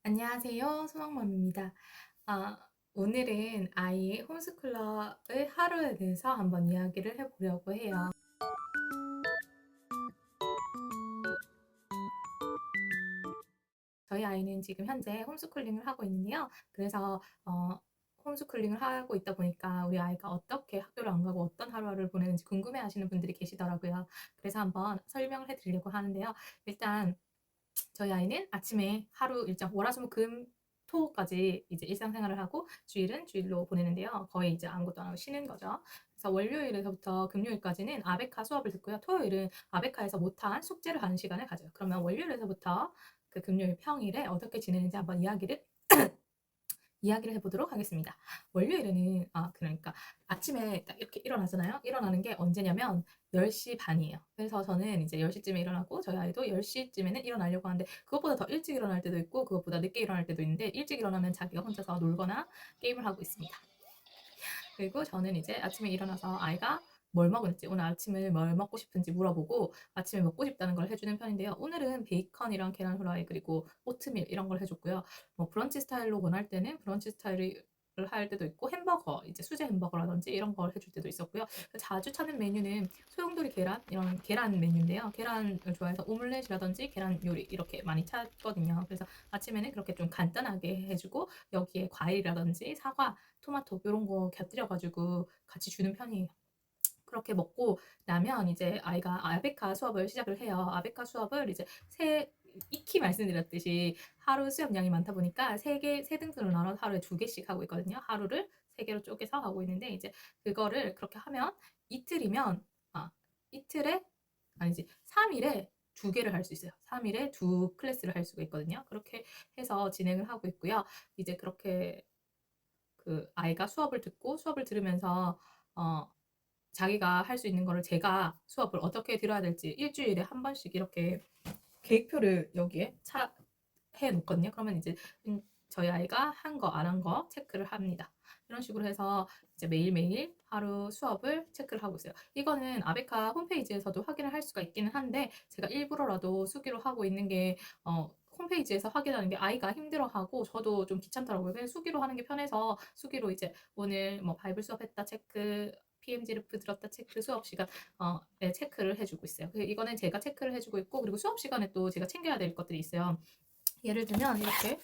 안녕하세요. 소망맘입니다. 아, 오늘은 아이의 홈스쿨러의 하루에 대해서 한번 이야기를 해보려고 해요. 저희 아이는 지금 현재 홈스쿨링을 하고 있는데요. 그래서 홈스쿨링을 하고 있다 보니까 우리 아이가 어떻게 학교를 안 가고 어떤 하루를 보내는지 궁금해 하시는 분들이 계시더라고요. 그래서 한번 설명을 해드리려고 하는데요. 일단 저희 아이는 아침에 하루 일정 월화수목금 토까지 이제 일상생활을 하고 주일은 주일로 보내는데요. 거의 이제 아무것도 안 하고 쉬는 거죠. 그래서 월요일에서부터 금요일까지는 아베카 수업을 듣고요. 토요일은 아베카에서 못한 숙제를 하는 시간을 가져요. 그러면 월요일에서부터 그 금요일 평일에 어떻게 지내는지 한번 이야기를 해보도록 하겠습니다. 월요일에는 그러니까 아침에 딱 이렇게 일어나잖아요. 일어나는 게 언제냐면 10시 반이에요. 그래서 저는 이제 10시쯤에 일어나고 저희 아이도 10시쯤에는 일어나려고 하는데 그것보다 더 일찍 일어날 때도 있고 그것보다 늦게 일어날 때도 있는데 일찍 일어나면 자기가 혼자서 놀거나 게임을 하고 있습니다. 그리고 저는 이제 아침에 일어나서 아이가 뭘 먹을지 오늘 아침을 뭘 먹고 싶은지 물어보고 아침에 먹고 싶다는 걸 해주는 편인데요. 오늘은 베이컨이랑 계란 후라이 그리고 오트밀 이런 걸 해줬고요. 뭐 브런치 스타일로 원할 때는 브런치 스타일을 할 때도 있고 햄버거 이제 수제 햄버거라든지 이런 걸 해줄 때도 있었고요. 자주 찾는 메뉴는 소용돌이 계란 이런 계란 메뉴인데요. 계란을 좋아해서 오믈렛이라든지 계란 요리 이렇게 많이 찾거든요. 그래서 아침에는 그렇게 좀 간단하게 해주고 여기에 과일이라든지 사과 토마토 이런 거 곁들여가지고 같이 주는 편이에요. 그렇게 먹고 나면 이제 아이가 아베카 수업을 시작을 해요. 아베카 수업을 이제 익히 말씀드렸듯이 하루 수업량이 많다 보니까 세 등분으로 나눠서 하루에 2개씩 하고 있거든요. 하루를 3개로 쪼개서 하고 있는데 이제 그거를 그렇게 하면 이틀이면 이틀에 아니지 3일에 2개를 할 수 있어요. 3일에 2클래스를 할 수가 있거든요. 그렇게 해서 진행을 하고 있고요. 이제 그렇게 그 아이가 수업을 듣고 수업을 들으면서 자기가 할 수 있는 거를 제가 수업을 어떻게 들어야 될지 일주일에 한 번씩 이렇게 계획표를 여기에 해 놓거든요. 그러면 이제 저희 아이가 한 거, 안 한 거 체크를 합니다. 이런 식으로 해서 이제 매일매일 하루 수업을 체크를 하고 있어요. 이거는 아베카 홈페이지에서도 확인을 할 수가 있기는 한데 제가 일부러라도 수기로 하고 있는 게 홈페이지에서 확인하는 게 아이가 힘들어하고 저도 좀 귀찮더라고요. 그래서 수기로 하는 게 편해서 수기로 이제 오늘 뭐 바이블 수업했다 체크 PMG르프 들었다 체크 수업 시간 네, 체크를 해주고 있어요. 이거는 제가 체크를 해주고 있고 그리고 수업 시간에 또 제가 챙겨야 될 것들이 있어요. 예를 들면 이렇게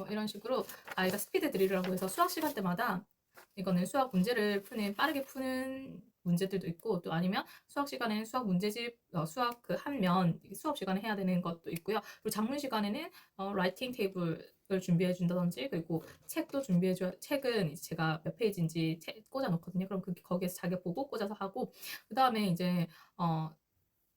이런 식으로 아이가 스피드 드릴이라고 해서 수학 시간 때마다 이거는 수학 문제를 빠르게 푸는 문제들도 있고 또 아니면 수학 시간에는 수학 문제집 수학 그 한 면 수업 시간에 해야 되는 것도 있고요. 그리고 작문 시간에는 라이팅 테이블을 준비해 준다든지 그리고 책도 준비해 줘야 책은 제가 몇 페이지인지 꽂아 놓거든요. 그럼 거기에서 자기가 보고 꽂아서 하고 그다음에 이제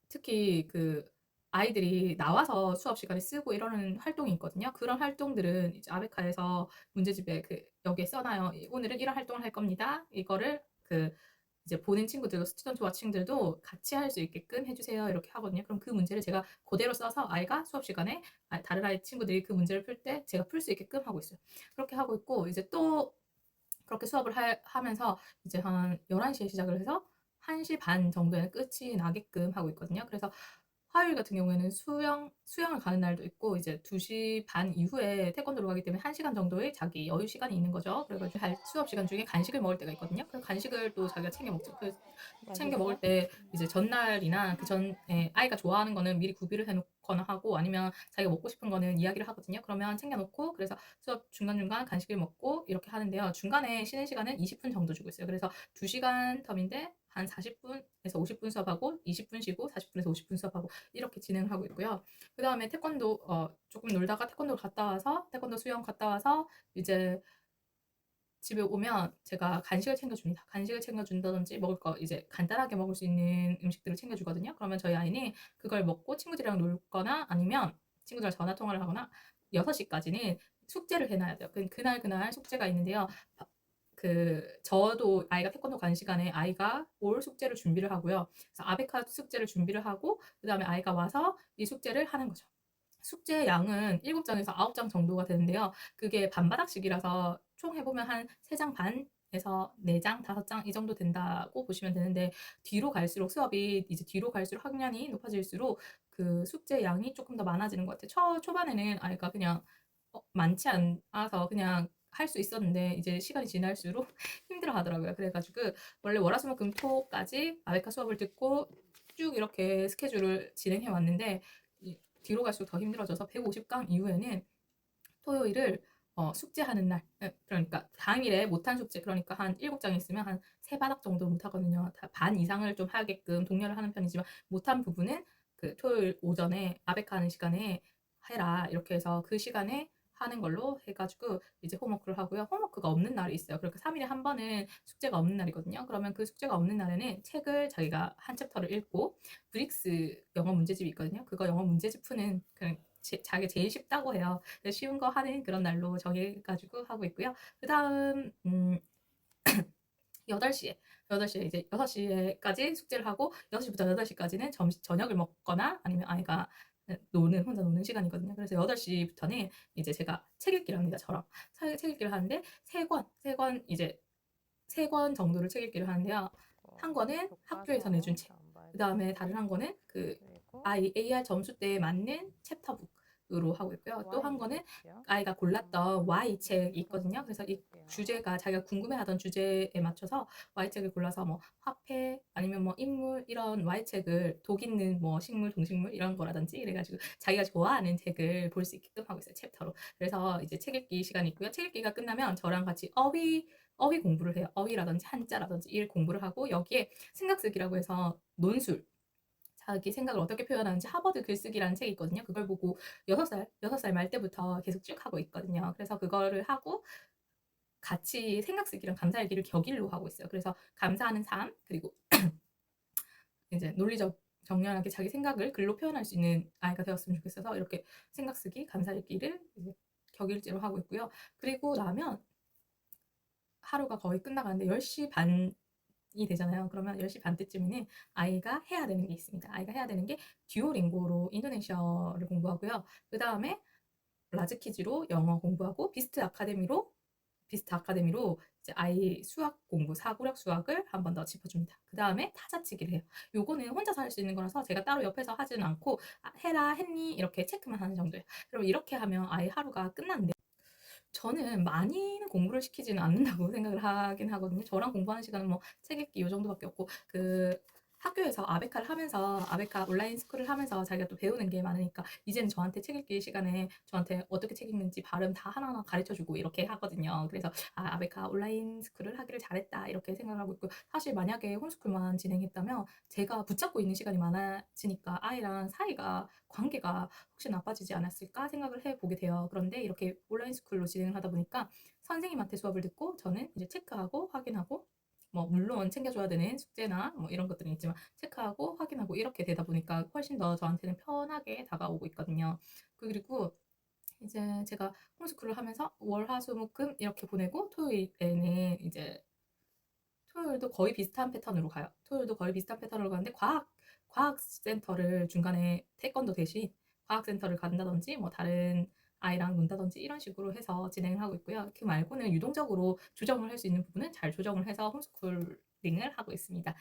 특히 그 아이들이 나와서 수업 시간에 쓰고 이러는 활동이 있거든요. 그런 활동들은 이제 아베카에서 문제집에 여기에 써놔요. 오늘은 이런 활동을 할 겁니다. 이거를 이제 보는 친구들도 스튜던트 워칭들도 같이 할 수 있게끔 해주세요. 이렇게 하거든요. 그럼 그 문제를 제가 그대로 써서 아이가 수업 시간에 다른 아이 친구들이 그 문제를 풀 때 제가 풀 수 있게끔 하고 있어요. 그렇게 하고 있고 이제 또 그렇게 수업을 하면서 이제 한 11시에 시작을 해서 1시 반 정도에는 끝이 나게끔 하고 있거든요. 그래서 화요일 같은 경우에는 수영을 가는 날도 있고 이제 2시 반 이후에 태권도로 가기 때문에 1시간 정도의 자기 여유 시간이 있는 거죠. 그래가지고 수업 시간 중에 간식을 먹을 때가 있거든요. 그 간식을 또 자기가 챙겨 먹죠. 챙겨 먹을 맛있어? 때 이제 전날이나 그 전에 아이가 좋아하는 거는 미리 구비를 해놓거나 하고 아니면 자기가 먹고 싶은 거는 이야기를 하거든요. 그러면 챙겨놓고 그래서 수업 중간중간 간식을 먹고 이렇게 하는데요. 중간에 쉬는 시간은 20분 정도 주고 있어요. 그래서 2시간 텀인데 한 40분에서 50분 수업하고 20분 쉬고 40분에서 50분 수업하고 이렇게 진행을 하고 있고요. 그 다음에 태권도 조금 놀다가 태권도 갔다 와서 태권도 수영 갔다 와서 이제 집에 오면 제가 간식을 챙겨줍니다. 간식을 챙겨준다든지 먹을 거 이제 간단하게 먹을 수 있는 음식들을 챙겨주거든요. 그러면 저희 아이는 그걸 먹고 친구들이랑 놀거나 아니면 친구들이랑 전화 통화를 하거나 6시까지는 숙제를 해놔야 돼요. 그날 숙제가 있는데요. 저도 아이가 태권도 간 시간에 아이가 올 숙제를 준비를 하고요. 그래서 아베카 숙제를 준비를 하고 그 다음에 아이가 와서 이 숙제를 하는 거죠. 숙제 양은 7장에서 9장 정도가 되는데요. 그게 반바닥식이라서 총 해보면 한 3장 반에서 4장, 5장 이 정도 된다고 보시면 되는데 뒤로 갈수록 수업이 이제 뒤로 갈수록 학년이 높아질수록 그 숙제 양이 조금 더 많아지는 것 같아요. 초반에는 아이가 그냥 많지 않아서 그냥 할 수 있었는데 이제 시간이 지날수록 힘들어 하더라고요. 그래 가지고 원래 월화수목금토까지 아베카 수업을 듣고 쭉 이렇게 스케줄을 진행해 왔는데 뒤로 갈수록 더 힘들어져서 150강 이후에는 토요일을 숙제하는 날, 그러니까 당일에 못한 숙제, 그러니까 한 7장 있으면 한 3바닥 정도 못하거든요. 반 이상을 좀 하게끔 독려를 하는 편이지만 못한 부분은 그 토요일 오전에 아베카 하는 시간에 해라 이렇게 해서 그 시간에 하는 걸로 해가지고 이제 홈워크를 하고요. 홈워크가 없는 날이 있어요. 그러니까 3일에 한 번은 숙제가 없는 날이거든요. 그러면 그 숙제가 없는 날에는 책을 자기가 한 챕터를 읽고 브릭스 영어 문제집이 있거든요. 그거 영어 문제집 푸는 그 자기가 제일 쉽다고 해요. 쉬운 거 하는 그런 날로 정해가지고 하고 있고요. 그 다음 8시에 8시에 이제 6시에까지 숙제를 하고 6시부터 8시까지는 저녁을 먹거나 아니면 아이가 혼자 노는 시간이거든요. 그래서 8시부터는 이제 제가 책 읽기를 합니다. 저랑 책 읽기를 하는데 이제 3권 정도를 책 읽기를 하는데요. 한 권은 학교에서 내준 책, 그 다음에 다른 한 권은 그 AR 점수대에 맞는 챕터북으로 하고 있고요. 또 한 권은 아이가 골랐던 Y 책이 있거든요. 그래서 이 주제가 자기가 궁금해하던 주제에 맞춰서 Y 책을 골라서 뭐 화폐 아니면 뭐 인물 이런 Y 책을 독 있는 뭐 식물, 동식물 이런 거라든지 이래가지고 자기가 좋아하는 책을 볼 수 있게끔 하고 있어요. 챕터로. 그래서 이제 책 읽기 시간이 있고요. 책 읽기가 끝나면 저랑 같이 어휘 공부를 해요. 어휘라든지 한자라든지 일 공부를 하고 여기에 생각쓰기라고 해서 논술 자기 생각을 어떻게 표현하는지 하버드 글쓰기라는 책이 있거든요. 그걸 보고 6살 말 때부터 계속 쭉 하고 있거든요. 그래서 그거를 하고 같이 생각쓰기랑 감사일기를 격일로 하고 있어요. 그래서 감사하는 삶 그리고 이제 논리적 정연하게 자기 생각을 글로 표현할 수 있는 아이가 되었으면 좋겠어서 이렇게 생각쓰기, 감사일기를 이제 격일제로 하고 있고요. 그리고 나면 하루가 거의 끝나가는데 10시 반이 되잖아요. 그러면 10시 반 때쯤에는 아이가 해야 되는 게 있습니다. 아이가 해야 되는 게 듀오링고로 인도네시아를 공부하고요. 그 다음에 라즈키즈로 영어 공부하고 비스트 아카데미로 이제 아이 수학 공부, 사고력 수학을 한 번 더 짚어줍니다. 그 다음에 타자치기를 해요. 요거는 혼자서 할 수 있는 거라서 제가 따로 옆에서 하지는 않고 해라, 했니 이렇게 체크만 하는 정도예요. 그럼 이렇게 하면 아이 하루가 끝났는데 저는 많이는 공부를 시키지는 않는다고 생각을 하긴 하거든요. 저랑 공부하는 시간은 뭐 책 읽기 요 정도밖에 없고 학교에서 아베카를 하면서 아베카 온라인 스쿨을 하면서 자기가 또 배우는 게 많으니까 이제는 저한테 책 읽기 시간에 저한테 어떻게 책 읽는지 발음 다 하나하나 가르쳐주고 이렇게 하거든요. 그래서 아베카 온라인 스쿨을 하기를 잘했다 이렇게 생각을 하고 있고 사실 만약에 홈스쿨만 진행했다면 제가 붙잡고 있는 시간이 많아지니까 아이랑 사이가 관계가 혹시 나빠지지 않았을까 생각을 해보게 돼요. 그런데 이렇게 온라인 스쿨로 진행을 하다 보니까 선생님한테 수업을 듣고 저는 이제 체크하고 확인하고 뭐 물론 챙겨줘야 되는 숙제나 뭐 이런 것들은 있지만 체크하고 확인하고 이렇게 되다 보니까 훨씬 더 저한테는 편하게 다가오고 있거든요. 그리고 이제 제가 홈스쿨을 하면서 월, 화, 수, 목, 금 이렇게 보내고 토요일에는 이제 토요일도 거의 비슷한 패턴으로 가요. 토요일도 거의 비슷한 패턴으로 가는데 과학센터를 중간에 태권도 대신 과학센터를 간다든지 뭐 다른 아이랑 논다든지 이런 식으로 해서 진행을 하고 있고요. 그 말고는 유동적으로 조정을 할 수 있는 부분은 잘 조정을 해서 홈스쿨링을 하고 있습니다.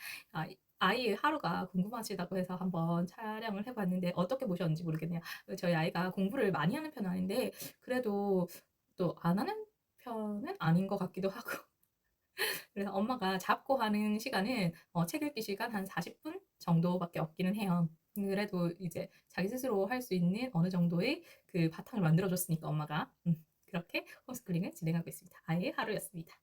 아이의 하루가 궁금하시다고 해서 한번 촬영을 해봤는데 어떻게 보셨는지 모르겠네요. 저희 아이가 공부를 많이 하는 편은 아닌데 그래도 또 안 하는 편은 아닌 것 같기도 하고 그래서 엄마가 잡고 하는 시간은 책 읽기 시간 한 40분 정도밖에 없기는 해요. 그래도 이제 자기 스스로 할 수 있는 어느 정도의 그 바탕을 만들어줬으니까 엄마가 그렇게 홈스쿨링을 진행하고 있습니다. 아이의 하루였습니다.